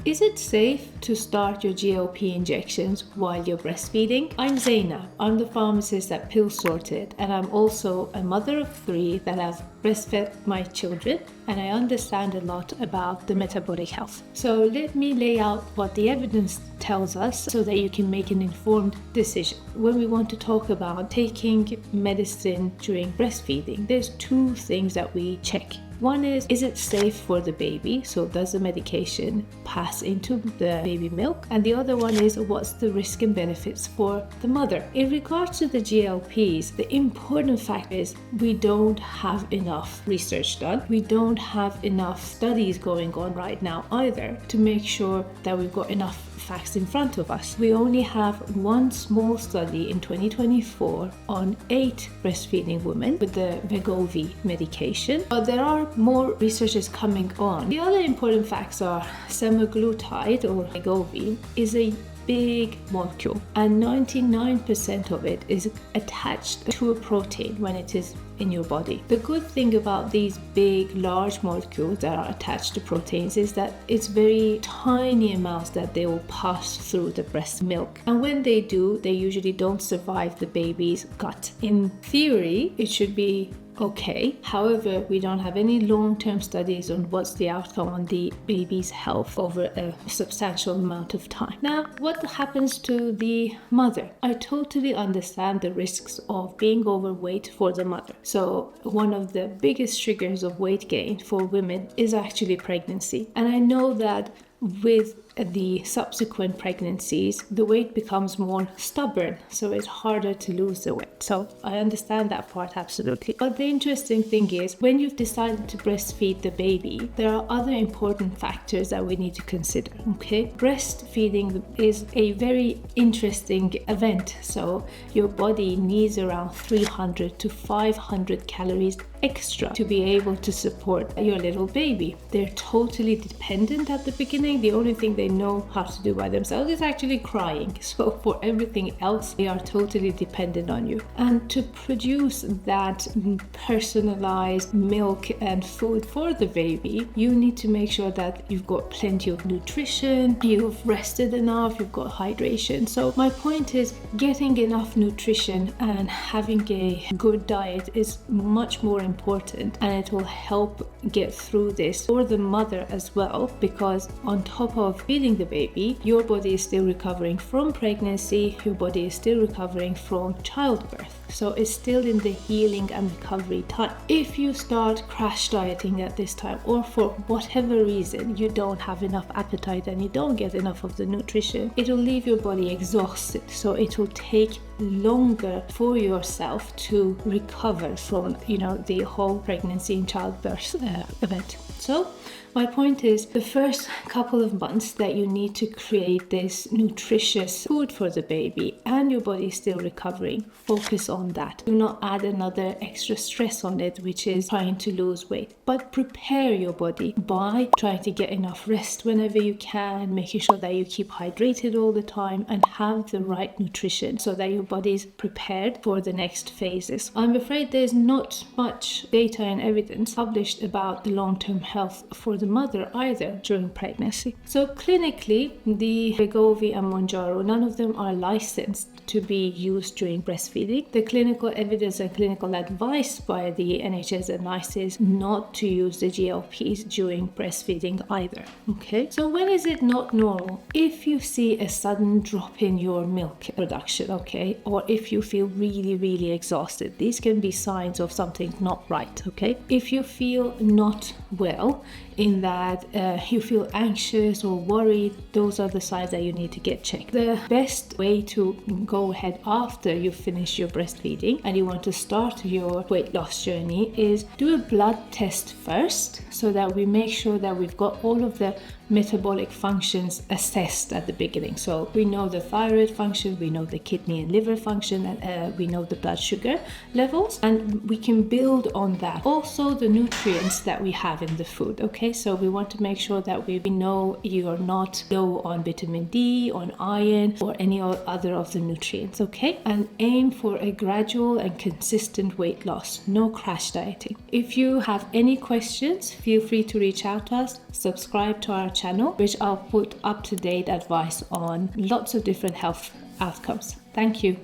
Is it safe to start your GLP injections while you're breastfeeding? I'm Zeinab. I'm the pharmacist at PillSorted, and I'm also a mother of 3 that have breastfed my children, and I understand a lot about the metabolic health. So let me lay out what the evidence tells us so that you can make an informed decision. When we want to talk about taking medicine during breastfeeding, there's 2 things that we check. One is it safe for the baby? So does the medication pass into the baby milk? And the other one is, what's the risk and benefits for the mother? In regards to the GLPs, the important fact is we don't have enough research done. We don't have enough studies going on right now either to make sure that we've got enough facts in front of us. We only have one small study in 2024 on 8 breastfeeding women with the Wegovy medication, but there are more researches coming on. The other important facts are semaglutide, or Wegovy, is a big molecule, and 99% of it is attached to a protein when it is in your body. The good thing about these big, large molecules that are attached to proteins is that it's very tiny amounts that they will pass through the breast milk. And when they do, they usually don't survive the baby's gut. In theory, it should be okay. However, we don't have any long-term studies on what's the outcome on the baby's health over a substantial amount of time. Now, what happens to the mother? I totally understand the risks of being overweight for the mother. So one of the biggest triggers of weight gain for women is actually pregnancy. And I know that with the subsequent pregnancies, the weight becomes more stubborn, so it's harder to lose the weight. So I understand that part absolutely. But the interesting thing is, when you've decided to breastfeed the baby, there are other important factors that we need to consider, okay? Breastfeeding is a very interesting event. So your body needs around 300 to 500 calories extra to be able to support your little baby. They're totally dependent at the beginning. The only thing they know how to do by themselves is actually crying. So for everything else, they are totally dependent on you. And to produce that personalized milk and food for the baby, you need to make sure that you've got plenty of nutrition, you've rested enough, you've got hydration. So my point is, getting enough nutrition and having a good diet is much more important, and it will help get through this for the mother as well, because on top of feeding the baby, your body is still recovering from pregnancy, your body is still recovering from childbirth. So it's still in the healing and recovery time. If you start crash dieting at this time, or for whatever reason you don't have enough appetite and you don't get enough of the nutrition, it will leave your body exhausted. So it will take longer for yourself to recover from, the whole pregnancy and childbirth event. So my point is, the first couple of months that you need to create this nutritious food for the baby and your body is still recovering, focus on that. Do not add another extra stress on it, which is trying to lose weight. But prepare your body by trying to get enough rest whenever you can, making sure that you keep hydrated all the time and have the right nutrition so that your body is prepared for the next phases. I'm afraid there's not much data and evidence published about the long-term health for the mother either during pregnancy. So clinically, the Wegovy and Mounjaro, none of them are licensed to be used during breastfeeding. The clinical evidence and clinical advice by the NHS and NICE is not to use the GLPs during breastfeeding either. Okay, so when is it not normal? If you see a sudden drop in your milk production, okay, or if you feel really, really exhausted, these can be signs of something not right, okay? If you feel not well, in that you feel anxious or worried, those are the signs that you need to get checked. The best way to go ahead after you finish your breastfeeding and you want to start your weight loss journey is do a blood test first, so that we make sure that we've got all of the metabolic functions assessed at the beginning. So we know the thyroid function, we know the kidney and liver function, and we know the blood sugar levels, and we can build on that. Also the nutrients that we have in the food, okay? So we want to make sure that we know you are not low on vitamin D, on iron, or any other of the nutrients, okay? And aim for a gradual and consistent weight loss, no crash dieting. If you have any questions, feel free to reach out to us, subscribe to our channel, which I'll put up-to-date advice on lots of different health outcomes. Thank you.